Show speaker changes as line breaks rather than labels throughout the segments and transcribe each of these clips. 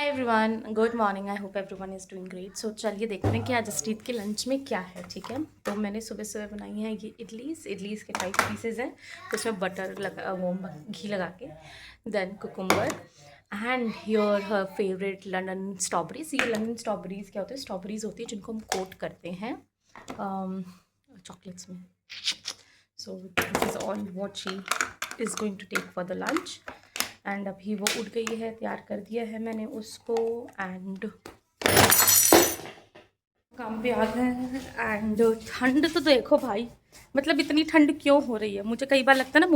Hi everyone, good morning. I hope everyone is doing great. So चलिए देखते हैं कि आज जसप्रीत के लंच में क्या है। ठीक है, तो मैंने सुबह सुबह बनाई है ये इडलीस के 5 पीसेज हैं। उसमें बटर लगा, वो घी लगा के, then cucumber and your her favourite London strawberries. ये लंदन स्ट्रॉबेरीज क्या होते हैं? स्ट्रॉबेरीज होती है जिनको हम कोट करते हैं चॉकलेट्स में। So this is all what she is going to take for the lunch. And अभी वो उठ गई है, तैयार कर दिया है मैंने उसको। एंड काम पे आ गए हैं। एंड ठंड तो देखो भाई, मतलब इतनी ठंड क्यों हो रही है? मुझे कई बार लगता है ना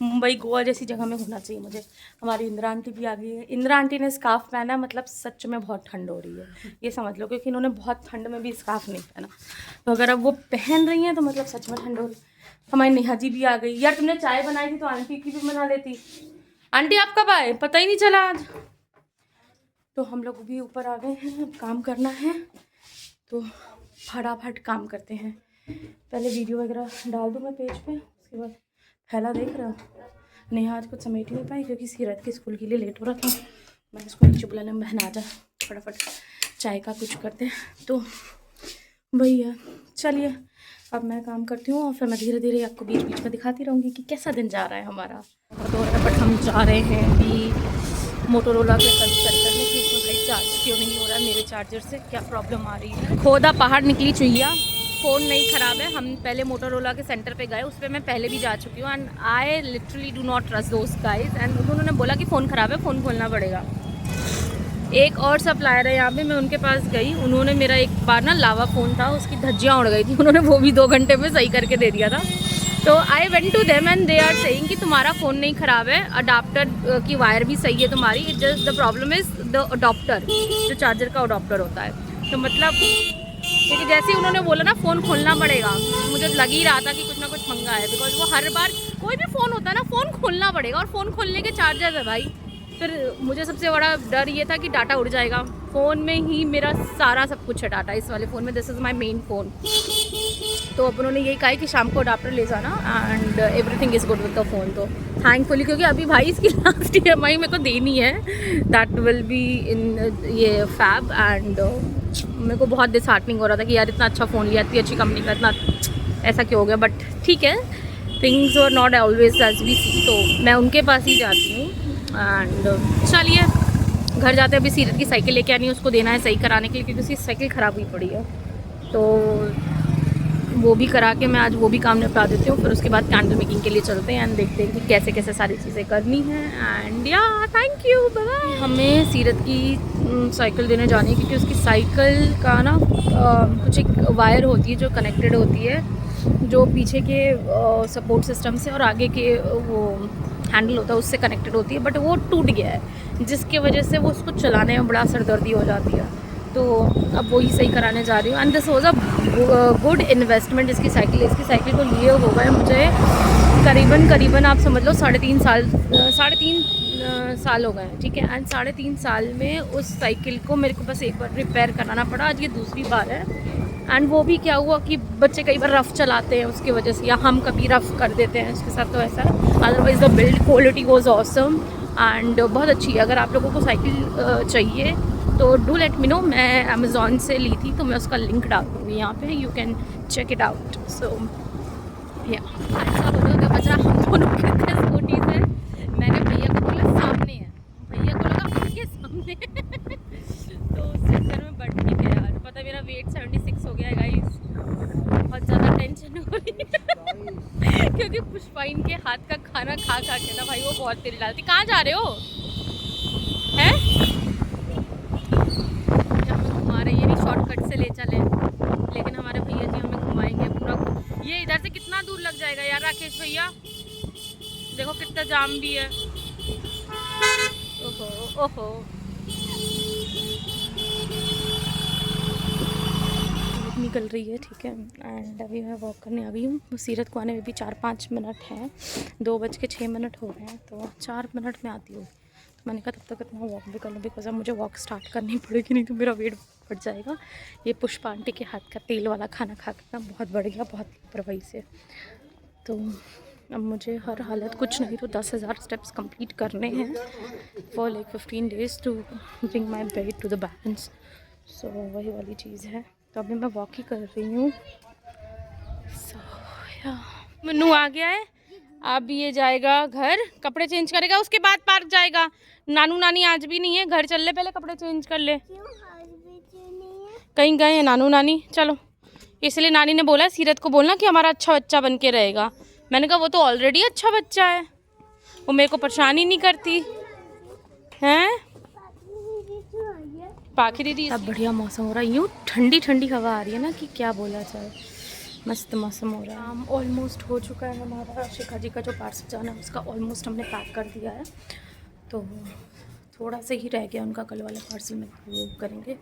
मुंबई गोवा जैसी जगह में होना चाहिए मुझे। हमारी इंदिरा आंटी भी आ गई है। इंदिरा आंटी ने स्कार्फ पहना, मतलब सच में बहुत ठंड हो रही है, ये समझ लो, क्योंकि इन्होंने बहुत ठंड में भी स्कार्फ नहीं पहना। तो अगर अब वो पहन रही हैं तो मतलब सच में ठंड हो रही है। हमारी नेहा जी भी आ गई। यार तुमने चाय बनाई थी तो आंटी की भी बना लेती। आंटी आप कब आए? पता ही नहीं चला आज। तो हम लोग भी ऊपर आ गए हैं, अब काम करना है तो फटाफट काम करते हैं। पहले वीडियो वगैरह डाल दूँ मैं पेज पे, उसके बाद फैला देख रहा हूँ। नेहा आज कुछ समेट नहीं पाई क्योंकि सीरत के स्कूल के लिए लेट हो रहा था। मैंने उसको नीचे बुलाने, बहन आ जा फटाफट चाय का कुछ करते हैं। तो वही है, चलिए अब मैं काम करती हूँ और फिर मैं धीरे धीरे आपको बीच बीच में दिखाती रहूँगी कि कैसा दिन जा रहा है हमारा। तो बट हम जा रहे हैं अभी मोटोरोला के कंसल्ट करने की। इसमें भाई चार्ज क्यों नहीं हो रहा है? मेरे चार्जर से क्या प्रॉब्लम आ रही है? खोदा पहाड़ निकली चुईया। फ़ोन नहीं ख़राब है। हम पहले मोटोरोला के सेंटर पे गए, उस पर मैं पहले भी जा चुकी हूँ। And I literally do not trust those guys. And उन्होंने बोला कि फ़ोन ख़राब है, फ़ोन खोलना पड़ेगा। एक और सप्लायर है यहाँ पे, मैं उनके पास गई। उन्होंने मेरा एक बार ना लावा फ़ोन था, उसकी धज्जियाँ उड़ गई थी, उन्होंने वो भी 2 घंटे में सही करके दे दिया था। तो I went to them and they are saying कि तुम्हारा फ़ोन नहीं ख़राब है, अडाप्टर की वायर भी सही है तुम्हारी, it just the problem is the adapter, जो चार्जर का अडोप्टर होता है। तो मतलब क्योंकि जैसे ही उन्होंने बोला ना फ़ोन खोलना पड़ेगा, मुझे लग ही रहा था कि कुछ ना कुछ पंगा है। बिकॉज वो हर बार कोई भी फ़ोन होता है ना, फ़ोन खोलना पड़ेगा, और फ़ोन खोलने के चार्जर है भाई। फिर मुझे सबसे बड़ा डर ये था कि डाटा उड़ जाएगा। फ़ोन में ही मेरा सारा सब कुछ है डाटा, इस वाले फ़ोन में। This is my main phone. तो अब उन्होंने यही कहा है कि शाम को अडाप्टर ले जाना and everything is good with the phone. तो थैंकफुली, क्योंकि अभी भाई इसकी लास्ट EMI मेरे को देनी है, दैट विल बी इन ये फैब। एंड मेरे को बहुत डिसहार्टनिंग हो रहा था कि यार इतना अच्छा फ़ोन लिया, इतनी अच्छी कंपनी का, इतना ऐसा क्यों हो गया। बट ठीक है, things are not always as we see. तो मैं उनके पास ही जाती हूँ। एंड चलिए घर जाते हैं। अभी सीरत की साइकिल लेके आनी है, उसको देना है सही कराने के लिए, क्योंकि उसकी साइकिल ख़राब हुई पड़ी है। तो वो भी करा के मैं आज वो भी काम निपटा देती हूँ। फिर उसके बाद कैंडल मेकिंग के लिए चलते हैं एंड देखते हैं कि कैसे कैसे सारी चीज़ें करनी है। एंड या थैंक यू, बाय। हमें सीरत की साइकिल देने जानी है, क्योंकि उसकी साइकिल का ना कुछ एक वायर होती है जो कनेक्टेड होती है, जो पीछे के सपोर्ट सिस्टम से और आगे के वो हैंडल होता है उससे कनेक्टेड होती है, बट वो टूट गया है, जिसकी वजह से वो उसको चलाने में बड़ा सरदर्दी हो जाती है। तो अब वही सही कराने जा रही हूँ। And this was a good investment. इसकी साइकिल को लिए हो गए मुझे करीबन आप समझ लो 3.5 साल हो गए हैं। ठीक है, एंड 3.5 साल में उस साइकिल को मेरे को बस एक बार रिपेयर कराना पड़ा, आज ये दूसरी बार है। एंड वो भी क्या हुआ कि बच्चे कई बार रफ़ चलाते हैं उसकी वजह से, या हम कभी रफ़ कर देते हैं उसके साथ, तो ऐसा है। Otherwise the build quality was awesome and बहुत अच्छी है। अगर आप लोगों को साइकिल चाहिए तो डू लेट मी नो। मैं अमेज़ॉन से ली थी, तो मैं उसका लिंक डाल दूँगी यहाँ पे, you can check it out. So या ऐसा होता बचा, हम दोनों कितने स्कूटी से। मैंने भैया को बोला सामने है, भैया को लगा उनके सामने तो उस चक्कर में बढ़ ठीक है यार। पता है मेरा वेट 76 हो गया है गाइस। बहुत ज़्यादा टेंशन हो रही है क्योंकि पुष्पा इनके हाथ का खाना खा खा के ना भाई वो बहुत तेल डालती। कहाँ जा रहे हो? हैं हमें घुमा रहे, ये नहीं शॉर्टकट से ले चले, लेकिन हमारे भैया जी हमें घुमाएंगे पूरा। ये इधर से कितना दूर लग जाएगा यार राकेश भैया? देखो कितना जाम भी है। ओहो ओहो, निकल रही है। ठीक है, एंड अभी मैं वॉक करने आ गई हूँ। सीरत को आने में भी 4-5 मिनट हैं, 2:06 हो रहे हैं, तो 4 मिनट में आती हूँ। तो मैंने कहा तब तक मैं वॉक भी कर लूँ, बिकॉज अब मुझे वॉक स्टार्ट करनी पड़ेगी, नहीं तो मेरा वेट बढ़ जाएगा। ये पुष्पा आंटी के हाथ का तेल वाला खाना खा के ना बहुत बढ़ गया, बहुत लापरवाही से। तो अब मुझे हर हालत कुछ नहीं तो 10,000 स्टेप्स कंप्लीट करने हैं for like 15 days to bring my weight to the balance. So वही वाली चीज़ है। तो अभी मैं वॉक ही कर रही हूँ। मन्नू आ गया है, अब ये जाएगा घर, कपड़े चेंज करेगा, उसके बाद पार्क जाएगा। नानू नानी आज भी नहीं है, घर चल ले, पहले कपड़े चेंज कर ले। कहीं गए हैं नानू नानी? चलो, इसलिए नानी ने बोला सीरत को बोलना कि हमारा अच्छा बच्चा बन के रहेगा। मैंने कहा वो तो ऑलरेडी अच्छा बच्चा है, वो मेरे को परेशान ही नहीं करती हैं। पाखी दीदी, अब बढ़िया मौसम हो रहा है, यूँ ठंडी ठंडी हवा आ रही है ना कि क्या बोला जाए, मस्त मौसम हो रहा है। ऑलमोस्ट हो चुका है हमारा शिखा जी का जो पार्सल जाना है उसका ऑलमोस्ट हमने पैक कर दिया है। तो थोड़ा सा ही रह गया उनका कल वाला पार्सल में, वो करेंगे।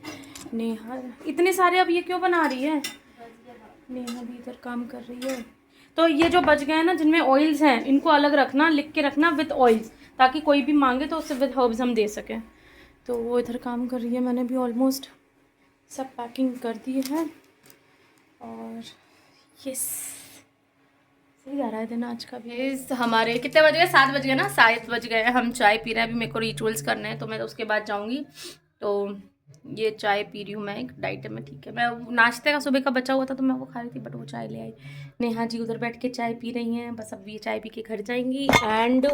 नेहा इतने सारे अब ये क्यों बना रही है? नेहा भी इधर काम कर रही है। तो ये जो बच गए हैं ना जिनमें ऑयल्स हैं, इनको अलग रखना, लिख के रखना विद ऑयल्स, ताकि कोई भी मांगे तो उससे विद हर्ब्स हम दे सकें। तो वो इधर काम कर रही है, मैंने भी ऑलमोस्ट सब पैकिंग कर दी है। और यस, सही जा रहा है दिन आज का भी। हमारे कितने बज गए? 7 बज गए ना, 7 बज गए। हम चाय पी रहे हैं, अभी मेरे को रिचुअल्स करने हैं तो मैं उसके बाद जाऊँगी। तो ये चाय पी रही हूँ मैं, एक डाइट में, ठीक है। मैं नाश्ते का सुबह का बचा हुआ था तो मैं वो खा रही थी, बट वो चाय ले आई। नेहा जी उधर बैठ के चाय पी रही हैं, बस अब ये चाय पी के घर जाएंगी। एंड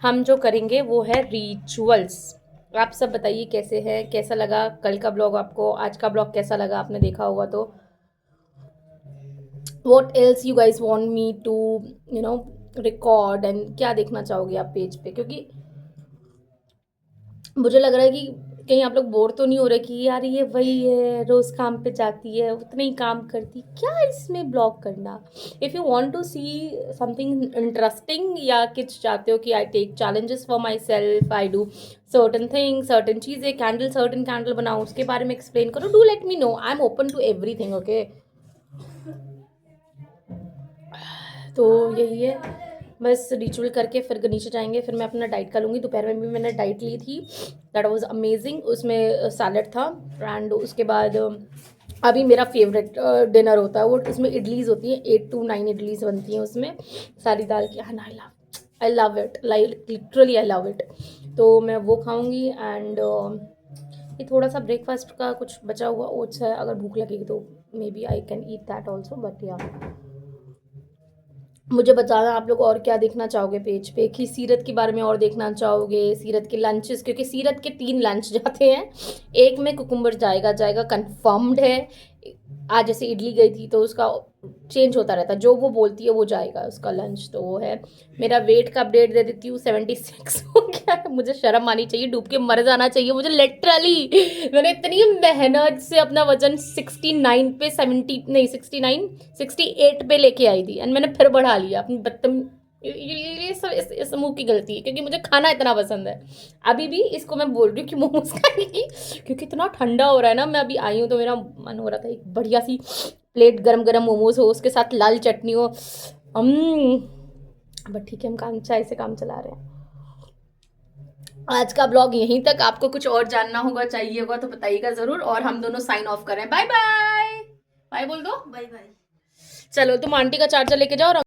हम जो करेंगे वो है रिचुअल्स। आप सब बताइए कैसे हैं, कैसा लगा कल का ब्लॉग आपको, आज का ब्लॉग कैसा लगा, आपने देखा होगा तो। What else you guys want me to record, and क्या देखना चाहोगे आप पेज पे? क्योंकि मुझे लग रहा है कि कहीं आप लोग बोर तो नहीं हो रहे कि यार ये वही है, रोज़ काम पे जाती है, उतने ही काम करती, क्या इसमें ब्लॉग करना। If you want to see something interesting, या कुछ चाहते हो कि I take challenges for myself, I do certain thing, certain चीज़ें, सर्टन कैंडल बनाओ, उसके बारे में एक्सप्लेन करो, do let me know, I am open to everything, okay. तो यही है, बस रिचुअल करके फिर गनीचे जाएंगे, फिर मैं अपना डाइट का लूँगी। दोपहर में भी मैंने डाइट ली थी, दैट वाज अमेजिंग। उसमें सैलड था, एंड उसके बाद अभी मेरा फेवरेट डिनर होता है वो, उसमें इडलीज़ होती हैं, 8 to 9 इडलीज़ बनती हैं उसमें, सारी दाल की। I love it, like literally I love it. तो मैं वो खाऊँगी। एंड ये थोड़ा सा ब्रेकफास्ट का कुछ बचा हुआ ओट्स है, अगर भूख लगेगी तो maybe I can eat that also, but या मुझे बताना आप लोग और क्या देखना चाहोगे पेज पे, कि सीरत के बारे में और देखना चाहोगे, सीरत के लंचेस, क्योंकि सीरत के 3 लंच जाते हैं, एक में कुकुम्बर जाएगा कंफर्म्ड है। आज जैसे इडली गई थी तो उसका चेंज होता रहता है, जो वो बोलती है वो जाएगा उसका लंच। तो वो है। मेरा वेट का अपडेट दे देती हूँ, 76 हो गया है। मुझे शर्म आनी चाहिए, डूब के मर जाना चाहिए मुझे लिटरली। मैंने इतनी मेहनत से अपना वजन 69 पे 68 पे लेके आई थी, एंड मैंने फिर बढ़ा लिया अपनी ये सब इस मुँह की गलती है, क्योंकि मुझे खाना इतना पसंद है। अभी भी इसको मैं बोल रही हूँ कि मोमोज खाएगी, क्योंकि इतना ठंडा हो रहा है ना। मैं अभी आई हूँ तो मेरा मन हो रहा था एक बढ़िया सी प्लेट गरम गरम मोमोज हो, उसके साथ लाल चटनी हो। बट ठीक है, हम काम चाय से काम चला रहे हैं। आज का ब्लॉग यहीं तक। आपको कुछ और जानना होगा, चाहिए होगा तो बताइएगा ज़रूर। और हम दोनों साइन ऑफ करें। बाय बाय, बाय बोल दो, बाय बाय। चलो तुम आंटी का चार्जर लेके जाओ।